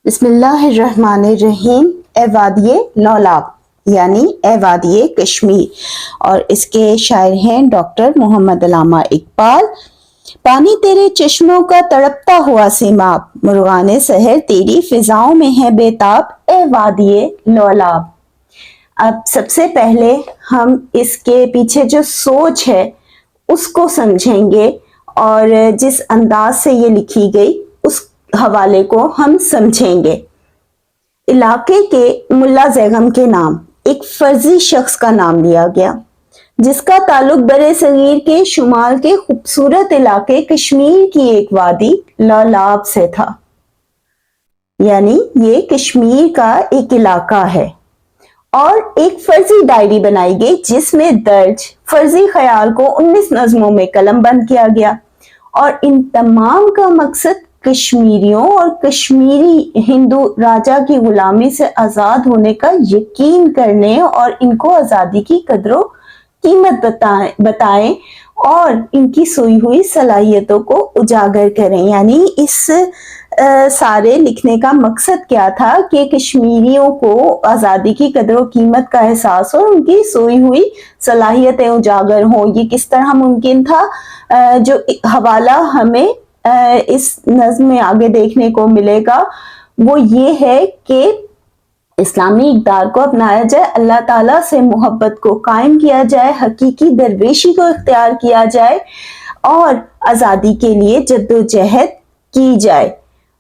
بسم اللہ الرحمن الرحیم۔ اے وادی لولاب یعنی اے وادی کشمیر، اور اس کے شاعر ہیں ڈاکٹر محمد علامہ اقبال۔ پانی تیرے چشموں کا تڑپتا ہوا سیماب، مرغان سحر تیری فضاؤں میں ہے بےتاب، اے وادی لولاب۔ اب سب سے پہلے ہم اس کے پیچھے جو سوچ ہے اس کو سمجھیں گے، اور جس انداز سے یہ لکھی گئی اس حوالے کو ہم سمجھیں گے۔ علاقے کے ملا زیغم کے نام ایک فرضی شخص کا نام لیا گیا، جس کا تعلق برِ صغیر کے شمال کے خوبصورت علاقے کشمیر کی ایک وادی لولاب سے تھا۔ یعنی یہ کشمیر کا ایک علاقہ ہے، اور ایک فرضی ڈائری بنائی گئی جس میں درج فرضی خیال کو 19 نظموں میں قلم بند کیا گیا، اور ان تمام کا مقصد کشمیریوں اور کشمیری ہندو راجا کی غلامی سے آزاد ہونے کا یقین کرنے، اور ان کو آزادی کی قدر و قیمت بتائیں اور ان کی سوئی ہوئی صلاحیتوں کو اجاگر کریں۔ یعنی اس سارے لکھنے کا مقصد کیا تھا کہ کشمیریوں کو آزادی کی قدر و قیمت کا احساس ہو، ان کی سوئی ہوئی صلاحیتیں اجاگر ہوں۔ یہ کس طرح ممکن تھا؟ جو حوالہ ہمیں اس نظم میں آگے دیکھنے کو ملے گا وہ یہ ہے کہ اسلامی اقدار کو اپنایا جائے، اللہ تعالیٰ سے محبت کو قائم کیا جائے، حقیقی درویشی کو اختیار کیا جائے، اور آزادی کے لیے جدوجہد کی جائے۔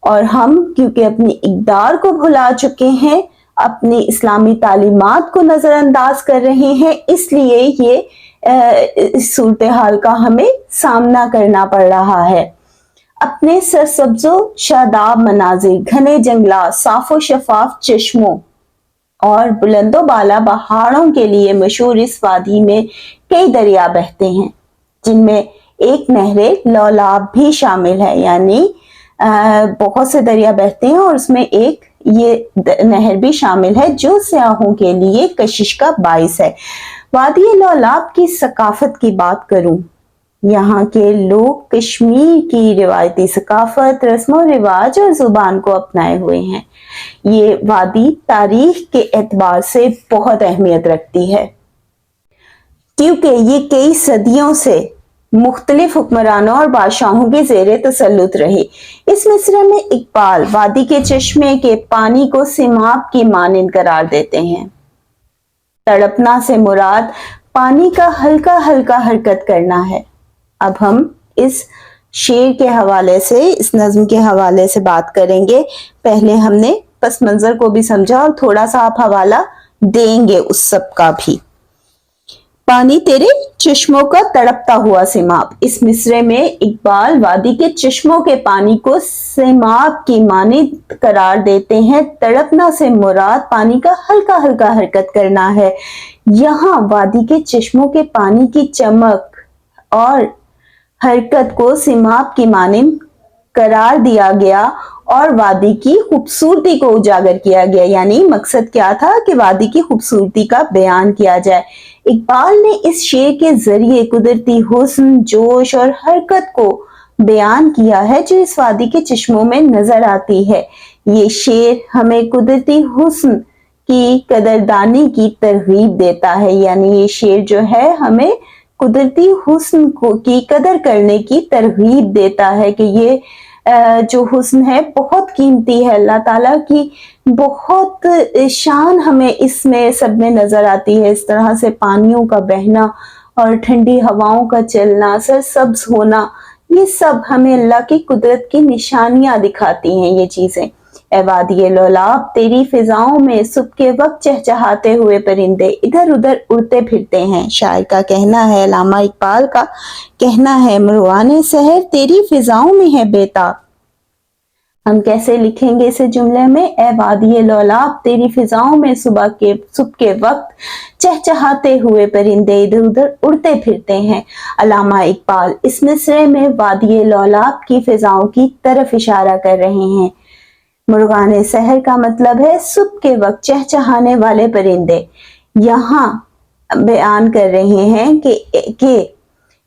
اور ہم کیونکہ اپنی اقدار کو بھلا چکے ہیں، اپنی اسلامی تعلیمات کو نظر انداز کر رہے ہیں، اس لیے یہ صورتحال کا ہمیں سامنا کرنا پڑ رہا ہے۔ اپنے سرسبز و شاداب مناظر، گھنے جنگلات، صاف و شفاف چشموں اور بلند و بالا پہاڑوں کے لیے مشہور اس وادی میں کئی دریا بہتے ہیں، جن میں ایک نہر لولاب بھی شامل ہے۔ یعنی بہت سے دریا بہتے ہیں اور اس میں ایک یہ نہر بھی شامل ہے جو سیاحوں کے لیے کشش کا باعث ہے۔ وادی لولاب کی ثقافت کی بات کروں، یہاں کے لوگ کشمیر کی روایتی ثقافت، رسم و رواج اور زبان کو اپنائے ہوئے ہیں۔ یہ وادی تاریخ کے اعتبار سے بہت اہمیت رکھتی ہے، کیونکہ یہ کئی صدیوں سے مختلف حکمرانوں اور بادشاہوں کے زیر تسلط رہی۔ اس مصرعے میں اقبال وادی کے چشمے کے پانی کو سیماب کی مانند قرار دیتے ہیں۔ تڑپنا سے مراد پانی کا ہلکا ہلکا حرکت کرنا ہے۔ اب ہم اس شعر کے حوالے سے، اس نظم کے حوالے سے بات کریں گے۔ پہلے ہم نے پس منظر کو بھی سمجھا اور تھوڑا سا آپ حوالہ دیں گے اس سب کا بھی۔ پانی تیرے چشموں کا تڑپتا ہوا سیماب، اس مصرعے میں اقبال وادی کے چشموں کے پانی کو سیماب کی مانند قرار دیتے ہیں۔ تڑپنا سے مراد پانی کا ہلکا ہلکا حرکت کرنا ہے۔ یہاں وادی کے چشموں کے پانی کی چمک اور حرکت کو سیماب کی مانند قرار دیا گیا اور وادی کی خوبصورتی کو اجاگر کیا گیا۔ یعنی مقصد کیا تھا کہ وادی کی خوبصورتی کا بیان کیا جائے۔ اقبال نے اس شعر کے ذریعے قدرتی حسن، جوش اور حرکت کو بیان کیا ہے جو اس وادی کے چشموں میں نظر آتی ہے۔ یہ شعر ہمیں قدرتی حسن کی قدردانی کی ترغیب دیتا ہے۔ یعنی یہ شعر جو ہے ہمیں قدرتی حسن کی قدر کرنے کی ترغیب دیتا ہے کہ یہ جو حسن ہے بہت قیمتی ہے، اللہ تعالیٰ کی بہت شان ہمیں اس میں سب میں نظر آتی ہے۔ اس طرح سے پانیوں کا بہنا اور ٹھنڈی ہواؤں کا چلنا، سرسبز ہونا، یہ سب ہمیں اللہ کی قدرت کی نشانیاں دکھاتی ہیں یہ چیزیں۔ اے وادی لولاب تیری فضاؤں میں صبح کے وقت چہچہاتے ہوئے پرندے ادھر ادھر اڑتے پھرتے ہیں۔ شاعر کا کہنا ہے، علامہ اقبال کا کہنا ہے، مرغان سحر تیری فضاؤں میں ہے بےتاب۔ ہم کیسے لکھیں گے اسے جملے میں؟ اے وادی لولاب تیری فضاؤں میں صبح کے وقت چہچہاتے ہوئے پرندے ادھر ادھر اڑتے پھرتے ہیں۔ علامہ اقبال اس مصرعے میں وادی لولاب کی فضاؤں کی طرف اشارہ کر رہے ہیں۔ مرغان سحر کا مطلب ہے صبح کے وقت چہچہانے والے پرندے۔ یہاں بیان کر رہے ہیں کہ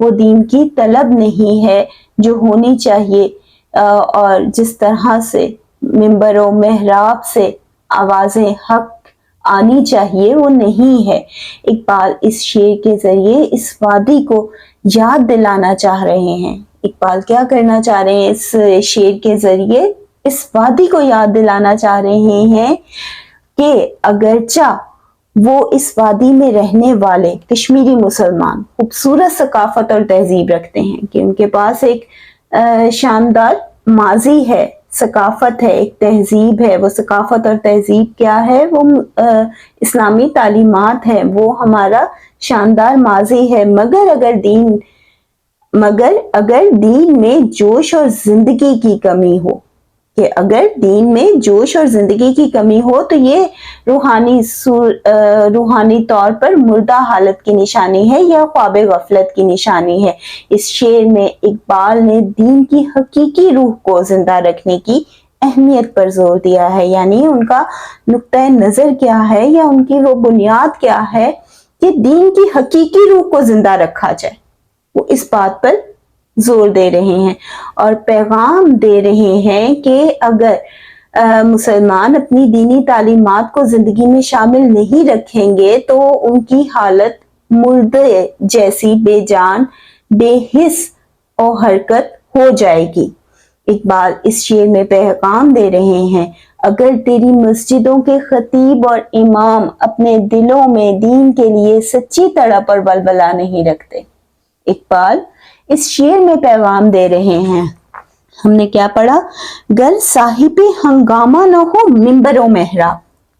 وہ دین کی طلب نہیں ہے جو ہونی چاہیے، اور جس طرح سے منبر و محراب سے آوازیں حق آنی چاہیے وہ نہیں ہے۔ اقبال اس شعر کے ذریعے اس وادی کو یاد دلانا چاہ رہے ہیں۔ اقبال کیا کرنا چاہ رہے ہیں اس شعر کے ذریعے؟ اس وادی کو یاد دلانا چاہ رہے ہیں کہ اگرچہ وہ اس وادی میں رہنے والے کشمیری مسلمان خوبصورت ثقافت اور تہذیب رکھتے ہیں، کہ ان کے پاس ایک شاندار ماضی ہے، ثقافت ہے، ایک تہذیب ہے۔ وہ ثقافت اور تہذیب کیا ہے؟ وہ اسلامی تعلیمات ہے، وہ ہمارا شاندار ماضی ہے۔ مگر اگر دین میں جوش اور زندگی کی کمی ہو، کہ اگر دین میں جوش اور زندگی کی کمی ہو تو یہ روحانی طور پر مردہ حالت کی نشانی ہے یا خواب غفلت کی نشانی ہے۔ اس شعر میں اقبال نے دین کی حقیقی روح کو زندہ رکھنے کی اہمیت پر زور دیا ہے، یعنی ان کا نقطۂ نظر کیا ہے یا ان کی وہ بنیاد کیا ہے کہ دین کی حقیقی روح کو زندہ رکھا جائے۔ وہ اس بات پر زور دے رہے ہیں اور پیغام دے رہے ہیں کہ اگر مسلمان اپنی دینی تعلیمات کو زندگی میں شامل نہیں رکھیں گے تو ان کی حالت مردے جیسی بے جان، بے حس اور حرکت ہو جائے گی۔ اقبال اس شعر میں پیغام دے رہے ہیں، اگر تیری مسجدوں کے خطیب اور امام اپنے دلوں میں دین کے لیے سچی تڑپ اور ولولہ نہیں رکھتے۔ اقبال اس شعر میں پیغام دے رہے ہیں، ہم نے کیا پڑھا؟ گر صاحب ہنگامہ نہ ہو منبر و محراب۔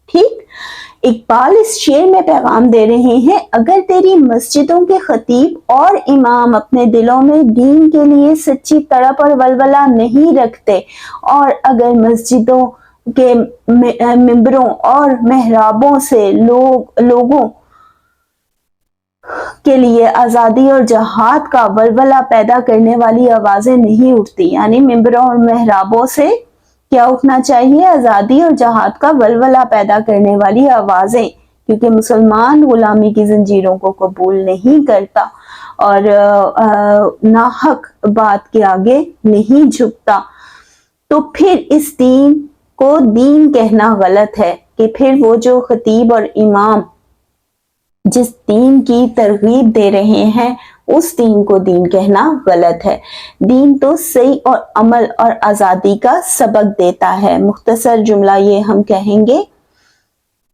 ٹھیک، اقبال اس شعر میں پیغام دے رہے ہیں، اگر تیری مسجدوں کے خطیب اور امام اپنے دلوں میں دین کے لیے سچی تڑپ اور ولولہ نہیں رکھتے، اور اگر مسجدوں کے منبروں اور محرابوں سے لوگوں کے لیے آزادی اور جہاد کا ولولہ پیدا کرنے والی آوازیں نہیں اٹھتی، یعنی منبروں اور محرابوں سے کیا اٹھنا چاہیے؟ آزادی اور جہاد کا ولولہ پیدا کرنے والی آوازیں، کیونکہ مسلمان غلامی کی زنجیروں کو قبول نہیں کرتا اور ناحق بات کے آگے نہیں جھکتا، تو پھر اس دین کو دین کہنا غلط ہے، کہ پھر وہ جو خطیب اور امام جس دین کی ترغیب دے رہے ہیں اس دین کو دین کہنا غلط ہے۔ دین تو صحیح اور عمل اور آزادی کا سبق دیتا ہے۔ مختصر جملہ یہ ہم کہیں گے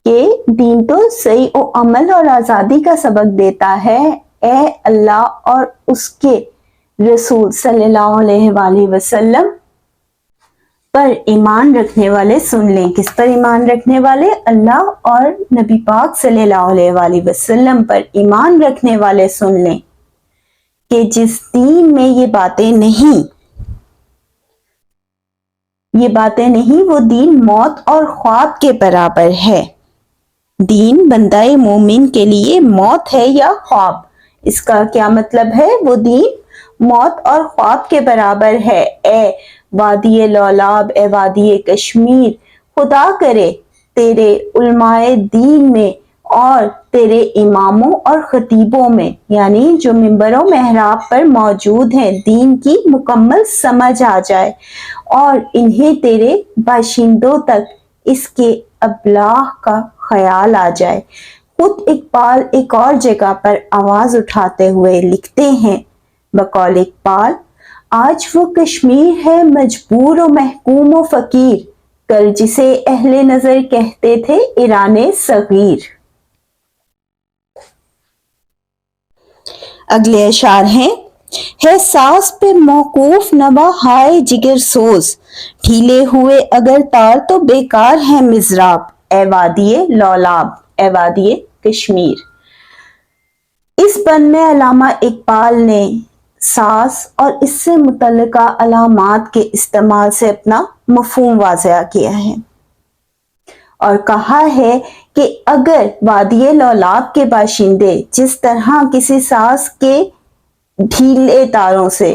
کہ دین تو صحیح و عمل اور آزادی کا سبق دیتا ہے۔ اے اللہ اور اس کے رسول صلی اللہ علیہ وآلہ وسلم پر ایمان رکھنے والے سن لیں۔ کس پر ایمان رکھنے والے؟ اللہ اور نبی پاک صلی اللہ علیہ وآلہ وسلم پر ایمان رکھنے والے سن لیں کہ جس دین میں یہ باتیں نہیں وہ دین موت اور خواب کے برابر ہے۔ دین بندہ مومن کے لیے موت ہے یا خواب؟ اس کا کیا مطلب ہے؟ وہ دین موت اور خواب کے برابر ہے۔ اے وادی لولاب، اے وادی کشمیر، خدا کرے تیرے علماء دین میں اور تیرے اماموں اور خطیبوں میں، یعنی جو منبر و محراب پر موجود ہیں، دین کی مکمل سمجھ آ جائے اور انہیں تیرے باشندوں تک اس کے ابلاغ کا خیال آ جائے۔ خود اقبال ایک اور جگہ پر آواز اٹھاتے ہوئے لکھتے ہیں بقول اقبال، آج وہ کشمیر ہے مجبور و محکوم و فقیر، کل جسے اہل نظر کہتے تھے ایران صغیر۔ اگلے اشعار ہیں، ہے ساز پہ موقوف نوا ہائے جگر سوز، ڈھیلے ہوئے اگر تار تو بیکار ہے مضراب، اے وادی لولاب، اے وادی کشمیر۔ اس بند میں علامہ اقبال نے ساز اور اس سے متعلقہ علامات کے استعمال سے اپنا مفہوم واضح کیا ہے اور کہا ہے کہ اگر وادی لولاب کے باشندے جس طرح کسی ساز کے ڈھیلے تاروں سے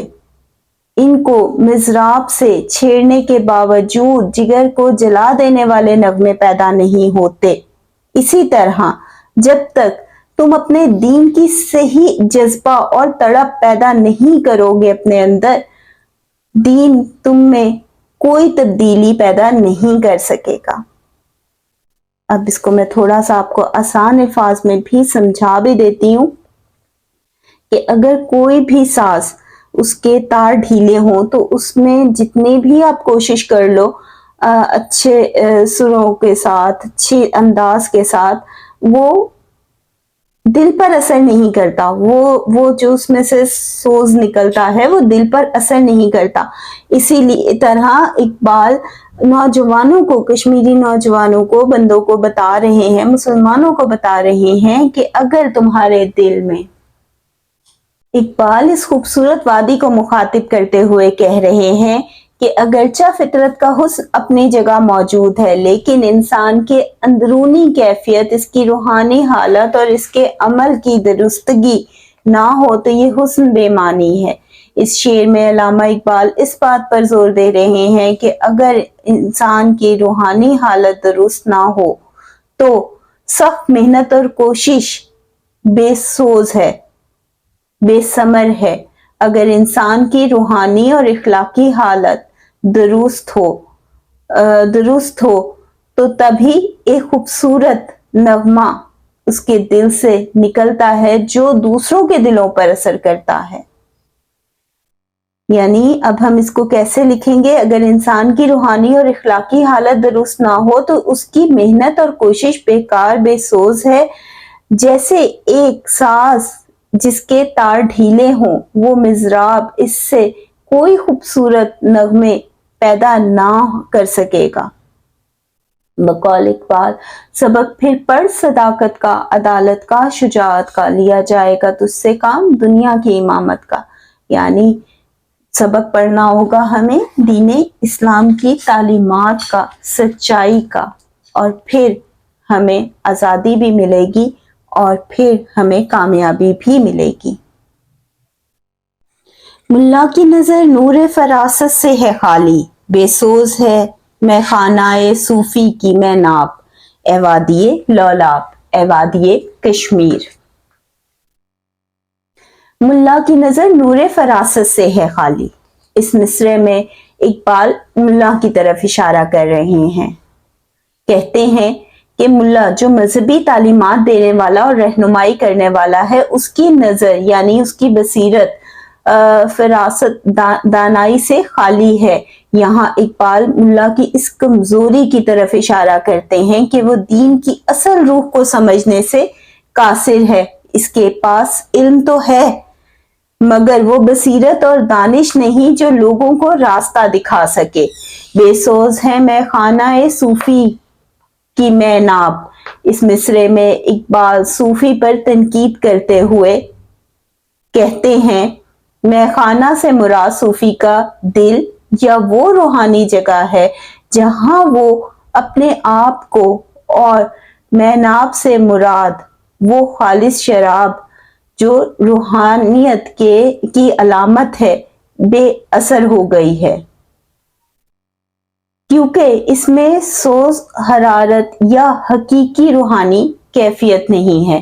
ان کو مضراب سے چھیڑنے کے باوجود جگر کو جلا دینے والے نغمے پیدا نہیں ہوتے، اسی طرح جب تک تم اپنے دین کی صحیح جذبہ اور تڑپ پیدا نہیں کرو گے اپنے اندر، دین تم میں کوئی تبدیلی پیدا نہیں کر سکے گا۔ اب اس کو میں تھوڑا سا آپ کو آسان الفاظ میں بھی سمجھا بھی دیتی ہوں کہ اگر کوئی بھی ساز اس کے تار ڈھیلے ہوں تو اس میں جتنے بھی آپ کوشش کر لو اچھے سروں کے ساتھ، اچھے انداز کے ساتھ، وہ دل پر اثر نہیں کرتا، وہ جو اس میں سے سوز نکلتا ہے وہ دل پر اثر نہیں کرتا۔ اسی لیے طرح اقبال نوجوانوں کو، کشمیری نوجوانوں کو، بندوں کو بتا رہے ہیں، مسلمانوں کو بتا رہے ہیں کہ اگر تمہارے دل میں، اقبال اس خوبصورت وادی کو مخاطب کرتے ہوئے کہہ رہے ہیں کہ اگرچہ فطرت کا حسن اپنی جگہ موجود ہے، لیکن انسان کے اندرونی کیفیت، اس کی روحانی حالت اور اس کے عمل کی درستگی نہ ہو تو یہ حسن بے معنی ہے۔ اس شعر میں علامہ اقبال اس بات پر زور دے رہے ہیں کہ اگر انسان کی روحانی حالت درست نہ ہو تو سخت محنت اور کوشش بے سوز ہے، بے ثمر ہے۔ اگر انسان کی روحانی اور اخلاقی حالت درست ہو تو تبھی ایک خوبصورت نغمہ اس کے دل سے نکلتا ہے جو دوسروں کے دلوں پر اثر کرتا ہے۔ یعنی اب ہم اس کو کیسے لکھیں گے؟ اگر انسان کی روحانی اور اخلاقی حالت درست نہ ہو تو اس کی محنت اور کوشش بیکار، بے سوز ہے۔ جیسے ایک ساز جس کے تار ڈھیلے ہوں، وہ مضراب اس سے کوئی خوبصورت نغمے پیدا نہ کر سکے گا۔ بقول اقبال، سبق پھر پڑھ صداقت کا، عدالت کا، شجاعت کا، لیا جائے گا تجھ سے کام دنیا کی امامت کا۔ یعنی سبق پڑھنا ہوگا ہمیں دین اسلام کی تعلیمات کا، سچائی کا، اور پھر ہمیں آزادی بھی ملے گی اور پھر ہمیں کامیابی بھی ملے گی۔ ملا کی نظر نور فراست سے ہے خالی، بے سوز ہے میں خانہ صوفی کی میں ناب، اے وادی لولاب، اے وادی کشمیر۔ ملا کی نظر نور فراست سے ہے خالی، اس مصرعے میں اقبال ملا کی طرف اشارہ کر رہے ہیں۔ کہتے ہیں کہ ملا جو مذہبی تعلیمات دینے والا اور رہنمائی کرنے والا ہے، اس کی نظر یعنی اس کی بصیرت فراست، دانائی سے خالی ہے۔ یہاں اقبال ملا کی اس کمزوری کی طرف اشارہ کرتے ہیں کہ وہ دین کی اصل روح کو سمجھنے سے قاصر ہے۔ اس کے پاس علم تو ہے مگر وہ بصیرت اور دانش نہیں جو لوگوں کو راستہ دکھا سکے۔ بے سوز ہے میں خانہ صوفی کی میں ناب۔ اس مصرعے میں اقبال صوفی پر تنقید کرتے ہوئے کہتے ہیں، میں خانہ سے مراد صوفی کا دل یا وہ روحانی جگہ ہے جہاں وہ اپنے آپ کو، اور میں ناب سے مراد وہ خالص شراب جو روحانیت کی علامت ہے، بے اثر ہو گئی ہے، کیونکہ اس میں سوز، حرارت یا حقیقی روحانی کیفیت نہیں ہے۔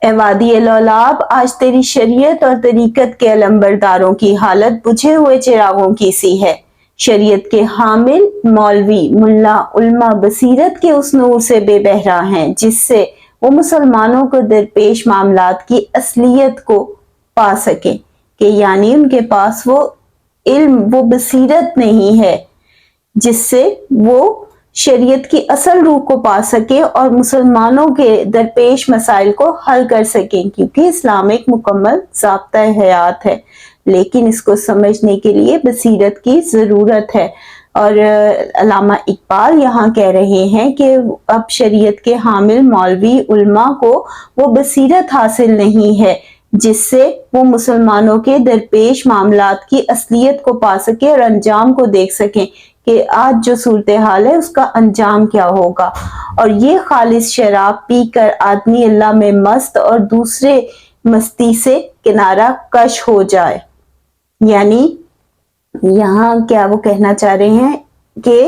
اے وادی لولاب، آج تیری شریعت اور طریقت کے علمبرداروں کی حالت بجھے ہوئے چراغوں کی سی ہے۔ شریعت کے حامل مولوی، ملا، علماء بصیرت کے اس نور سے بے بہرا ہیں جس سے وہ مسلمانوں کو درپیش معاملات کی اصلیت کو پا سکیں، کہ یعنی ان کے پاس وہ علم، وہ بصیرت نہیں ہے جس سے وہ شریعت کی اصل روح کو پا سکے اور مسلمانوں کے درپیش مسائل کو حل کر سکیں، کیونکہ اسلام ایک مکمل ضابطۂ حیات ہے، لیکن اس کو سمجھنے کے لیے بصیرت کی ضرورت ہے۔ اور علامہ اقبال یہاں کہہ رہے ہیں کہ اب شریعت کے حامل مولوی، علماء کو وہ بصیرت حاصل نہیں ہے جس سے وہ مسلمانوں کے درپیش معاملات کی اصلیت کو پا سکے اور انجام کو دیکھ سکیں کہ آج جو صورتحال ہے اس کا انجام کیا ہوگا، اور یہ خالص شراب پی کر آدمی اللہ میں مست اور دوسرے مستی سے کنارہ کش ہو جائے۔ یعنی یہاں کیا وہ کہنا چاہ رہے ہیں کہ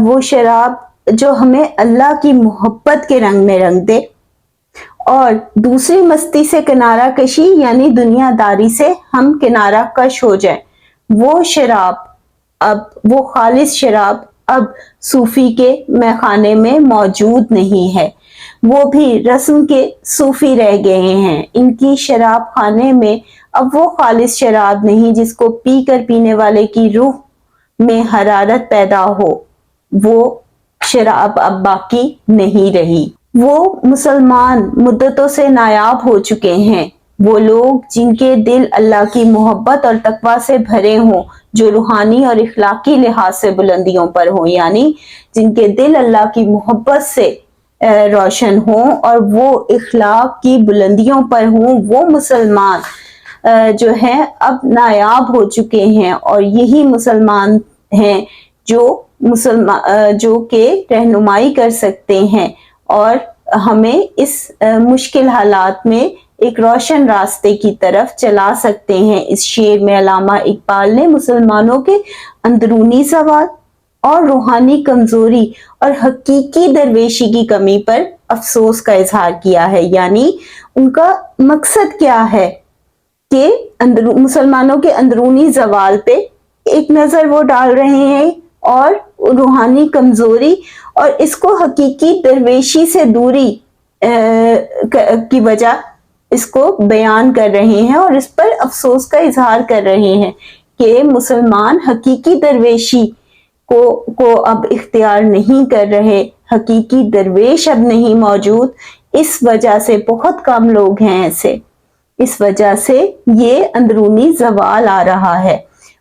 وہ شراب جو ہمیں اللہ کی محبت کے رنگ میں رنگ دے، اور دوسری مستی سے کنارہ کشی یعنی دنیا داری سے ہم کنارہ کش ہو جائیں۔ وہ شراب اب وہ خالص شراب اب صوفی کے میخانے میں موجود نہیں ہے، وہ بھی رسم کے صوفی رہ گئے ہیں۔ ان کی شراب خانے میں اب وہ خالص شراب نہیں جس کو پی کر پینے والے کی روح میں حرارت پیدا ہو، وہ شراب اب باقی نہیں رہی۔ وہ مسلمان مدتوں سے نایاب ہو چکے ہیں، وہ لوگ جن کے دل اللہ کی محبت اور تقویٰ سے بھرے ہوں، جو روحانی اور اخلاقی لحاظ سے بلندیوں پر ہوں، یعنی جن کے دل اللہ کی محبت سے روشن ہوں اور وہ اخلاق کی بلندیوں پر ہوں، وہ مسلمان جو ہیں اب نایاب ہو چکے ہیں، اور یہی مسلمان ہیں جو کہ رہنمائی کر سکتے ہیں اور ہمیں اس مشکل حالات میں ایک روشن راستے کی طرف چلا سکتے ہیں۔ اس شعر میں علامہ اقبال نے مسلمانوں کے اندرونی زوال اور روحانی کمزوری اور حقیقی درویشی کی کمی پر افسوس کا اظہار کیا ہے، یعنی ان کا مقصد کیا ہے کہ مسلمانوں کے اندرونی زوال پہ ایک نظر وہ ڈال رہے ہیں اور روحانی کمزوری اور اس کو حقیقی درویشی سے دوری کی وجہ اس کو بیان کر رہے ہیں اور اس پر افسوس کا اظہار کر رہے ہیں کہ مسلمان حقیقی درویشی کو اب اختیار نہیں کر رہے، حقیقی درویش اب نہیں موجود۔ اس وجہ سے بہت کم لوگ ہیں ایسے، اس وجہ سے یہ اندرونی زوال آ رہا ہے۔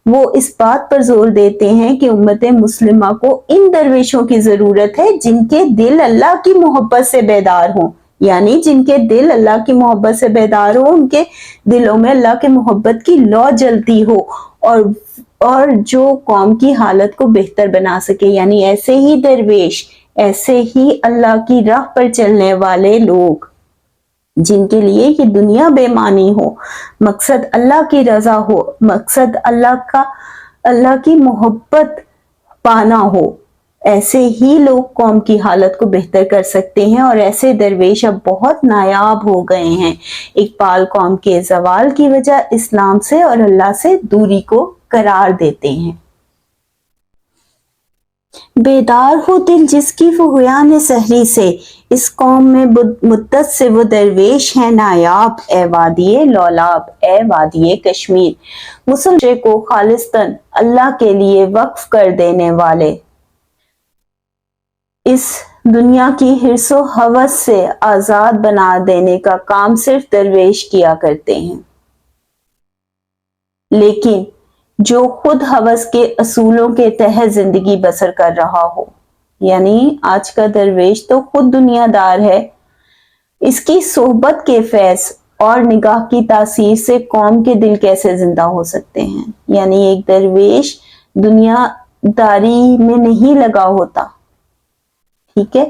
وہ اس بات پر زور دیتے ہیں کہ امت مسلمہ کو ان درویشوں کی ضرورت ہے جن کے دل اللہ کی محبت سے بیدار ہوں، یعنی جن کے دل اللہ کی محبت سے بیدار ہوں، ان کے دلوں میں اللہ کی محبت کی لو جلتی ہو اور جو قوم کی حالت کو بہتر بنا سکے، یعنی ایسے ہی درویش، ایسے ہی اللہ کی راہ پر چلنے والے لوگ جن کے لیے یہ دنیا بے معنی ہو، مقصد اللہ کی رضا ہو، مقصد اللہ کی محبت پانا ہو، ایسے ہی لوگ قوم کی حالت کو بہتر کر سکتے ہیں، اور ایسے درویش اب بہت نایاب ہو گئے ہیں۔ اقبال قوم کے زوال کی وجہ اسلام سے اور اللہ سے دوری کو قرار دیتے ہیں۔ بیدار ہو دل جس کی وہ حیان سحری سے، اس قوم میں مدت سے وہ درویش ہیں نایاب، اے وادی لولاب، اے وادی کشمیر، مسلم کو خالصتاً اللہ کے لیے وقف کر دینے والے، اس دنیا کی حرص و ہوس سے آزاد بنا دینے کا کام صرف درویش کیا کرتے ہیں۔ لیکن جو خود ہوس کے اصولوں کے تحت زندگی بسر کر رہا ہو، یعنی آج کا درویش تو خود دنیا دار ہے، اس کی صحبت کے فیض اور نگاہ کی تاثیر سے قوم کے دل کیسے زندہ ہو سکتے ہیں؟ یعنی ایک درویش دنیا داری میں نہیں لگا ہوتا، ٹھیک ہے،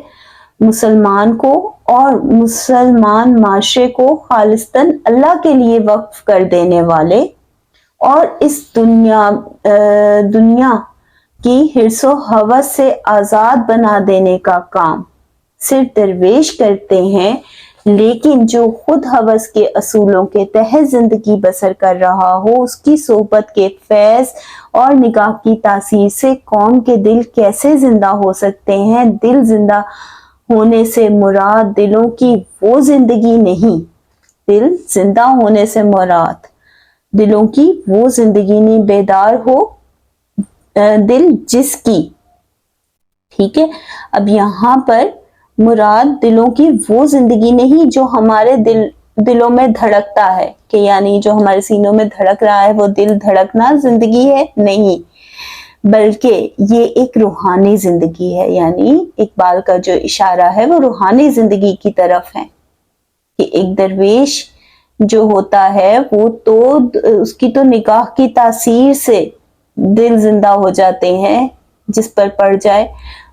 مسلمان کو اور مسلمان معاشرے کو خالصتاً اللہ کے لیے وقف کر دینے والے اور اس دنیا کی حرص و ہوس سے آزاد بنا دینے کا کام صرف درویش کرتے ہیں۔ لیکن جو خود ہوس کے اصولوں کے تحت زندگی بسر کر رہا ہو، اس کی صحبت کے فیض اور نگاہ کی تاثیر سے قوم کے دل کیسے زندہ ہو سکتے ہیں؟ دل زندہ ہونے سے مراد دلوں کی وہ زندگی نہیں، دل زندہ ہونے سے مراد دلوں کی وہ زندگی نہیں، بیدار ہو دل جس کی، ٹھیک ہے۔ اب یہاں پر مراد دلوں کی وہ زندگی نہیں جو ہمارے دلوں میں دھڑکتا ہے، کہ یعنی جو ہمارے سینوں میں دھڑک رہا ہے وہ دل دھڑکنا زندگی ہے، نہیں، بلکہ یہ ایک روحانی زندگی ہے۔ یعنی اقبال کا جو اشارہ ہے وہ روحانی زندگی کی طرف ہے، کہ ایک درویش جو ہوتا ہے وہ تو اس کی تو نگاہ کی تاثیر سے دل زندہ ہو جاتے ہیں، جس پر پڑ جائے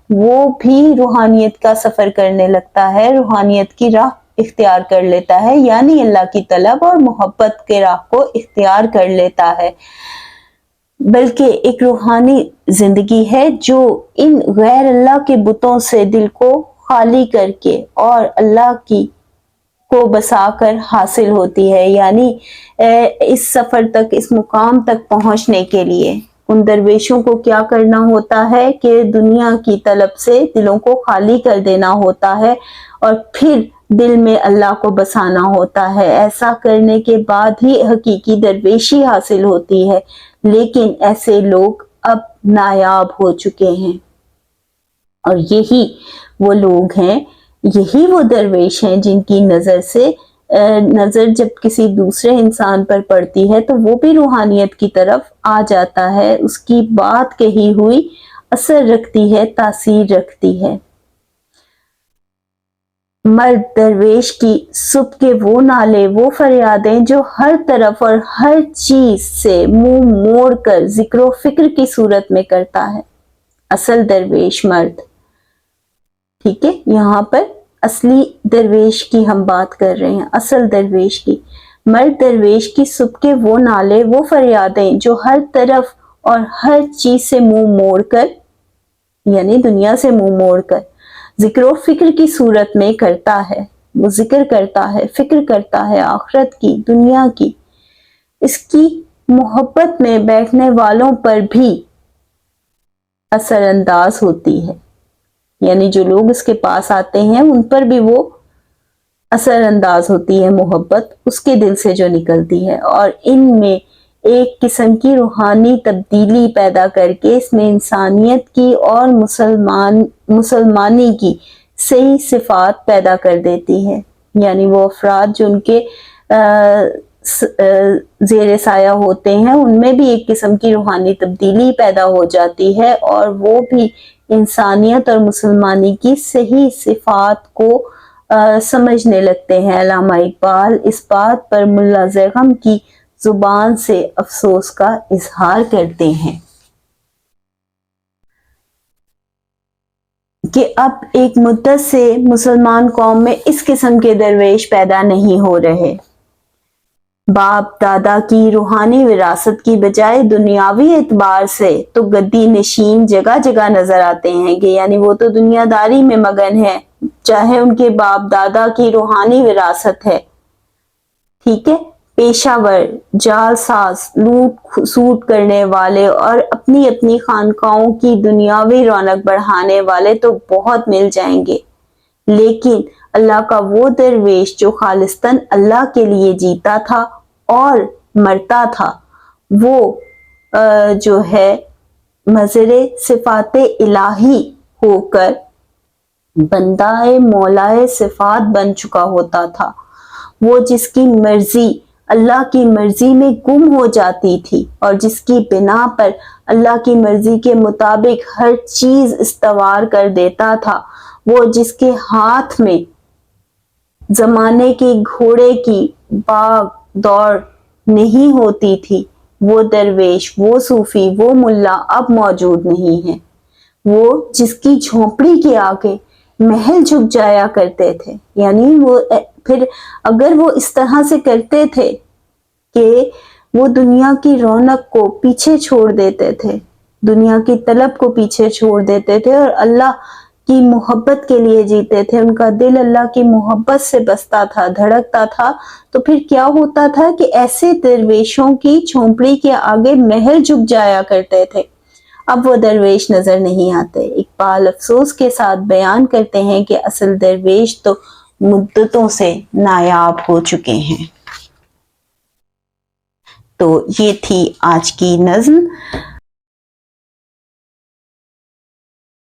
وہ بھی روحانیت کا سفر کرنے لگتا ہے، روحانیت کی راہ اختیار کر لیتا ہے، یعنی اللہ کی طلب اور محبت کے راہ کو اختیار کر لیتا ہے۔ بلکہ ایک روحانی زندگی ہے جو ان غیر اللہ کے بتوں سے دل کو خالی کر کے اور اللہ کی کو بسا کر حاصل ہوتی ہے. یعنی اس سفر تک، اس مقام تک پہنچنے کے لیے ان درویشوں کو کیا کرنا ہوتا ہے کہ دنیا کی طلب سے دلوں کو خالی کر دینا ہوتا ہے اور پھر دل میں اللہ کو بسانا ہوتا ہے. ایسا کرنے کے بعد ہی حقیقی درویشی حاصل ہوتی ہے. لیکن ایسے لوگ اب نایاب ہو چکے ہیں، اور یہی وہ لوگ ہیں، یہی وہ درویش ہیں جن کی نظر جب کسی دوسرے انسان پر پڑتی ہے تو وہ بھی روحانیت کی طرف آ جاتا ہے، اس کی بات کہی ہوئی اثر رکھتی ہے، تاثیر رکھتی ہے. مرد درویش کی صبح کے وہ نالے، وہ فریادیں جو ہر طرف اور ہر چیز سے منہ موڑ کر ذکر و فکر کی صورت میں کرتا ہے. اصل درویش مرد، ٹھیک ہے، یہاں پر اصلی درویش کی ہم بات کر رہے ہیں، اصل درویش کی. مرد درویش کی صبح کے وہ نالے، وہ فریادیں جو ہر طرف اور ہر چیز سے منہ موڑ کر، یعنی دنیا سے منہ موڑ کر ذکر و فکر کی صورت میں کرتا ہے. وہ ذکر کرتا ہے، فکر کرتا ہے آخرت کی، دنیا کی. اس کی محبت میں بیٹھنے والوں پر بھی اثر انداز ہوتی ہے، یعنی جو لوگ اس کے پاس آتے ہیں ان پر بھی وہ اثر انداز ہوتی ہے محبت اس کے دل سے جو نکلتی ہے، اور ان میں ایک قسم کی روحانی تبدیلی پیدا کر کے اس میں انسانیت کی اور مسلمانی کی صحیح صفات پیدا کر دیتی ہے. یعنی وہ افراد جو ان کے زیر سایہ ہوتے ہیں ان میں بھی ایک قسم کی روحانی تبدیلی پیدا ہو جاتی ہے، اور وہ بھی انسانیت اور مسلمانی کی صحیح صفات کو سمجھنے لگتے ہیں. علامہ اقبال اس بات پر ملا زیغم کی زبان سے افسوس کا اظہار کرتے ہیں کہ اب ایک مدت سے مسلمان قوم میں اس قسم کے درویش پیدا نہیں ہو رہے. باپ دادا کی روحانی وراثت کی بجائے دنیاوی اعتبار سے تو گدی نشین جگہ جگہ نظر آتے ہیں کہ یعنی وہ تو دنیا داری میں مگن ہے، چاہے ان کے باپ دادا کی روحانی وراثت ہے، ٹھیک ہے. پیشہ ور، جال ساز، لوٹ سوٹ کرنے والے اور اپنی اپنی خانقاہوں کی دنیاوی رونق بڑھانے والے تو بہت مل جائیں گے، لیکن اللہ کا وہ درویش جو خالصتاً اللہ کے لیے جیتا تھا اور مرتا تھا، وہ جو ہے مظہر صفات الہی ہو کر بندہ مولائے صفات بن چکا ہوتا تھا. وہ جس کی مرضی اللہ کی مرضی میں گم ہو جاتی تھی اور جس کی بنا پر اللہ کی مرضی کے مطابق ہر چیز استوار کر دیتا تھا، وہ جس کے ہاتھ میں زمانے کے گھوڑے کی باغ دوڑ نہیں ہوتی تھی، وہ درویش، وہ صوفی، وہ ملا اب موجود نہیں ہے. وہ جس کی جھونپڑی کے آگے محل جھک جایا کرتے تھے، یعنی وہ پھر اگر وہ اس طرح سے کرتے تھے کہ وہ دنیا کی رونق کو پیچھے چھوڑ دیتے تھے، دنیا کی طلب کو پیچھے چھوڑ دیتے تھے اور اللہ کی محبت کے لیے جیتے تھے، ان کا دل اللہ کی محبت سے بستا تھا، دھڑکتا تھا، تو پھر کیا ہوتا تھا کہ ایسے درویشوں کی جھونپڑی کے آگے محل جھک جایا کرتے تھے. اب وہ درویش نظر نہیں آتے. اقبال افسوس کے ساتھ بیان کرتے ہیں کہ اصل درویش تو مدتوں سے نایاب ہو چکے ہیں. تو یہ تھی آج کی نظم.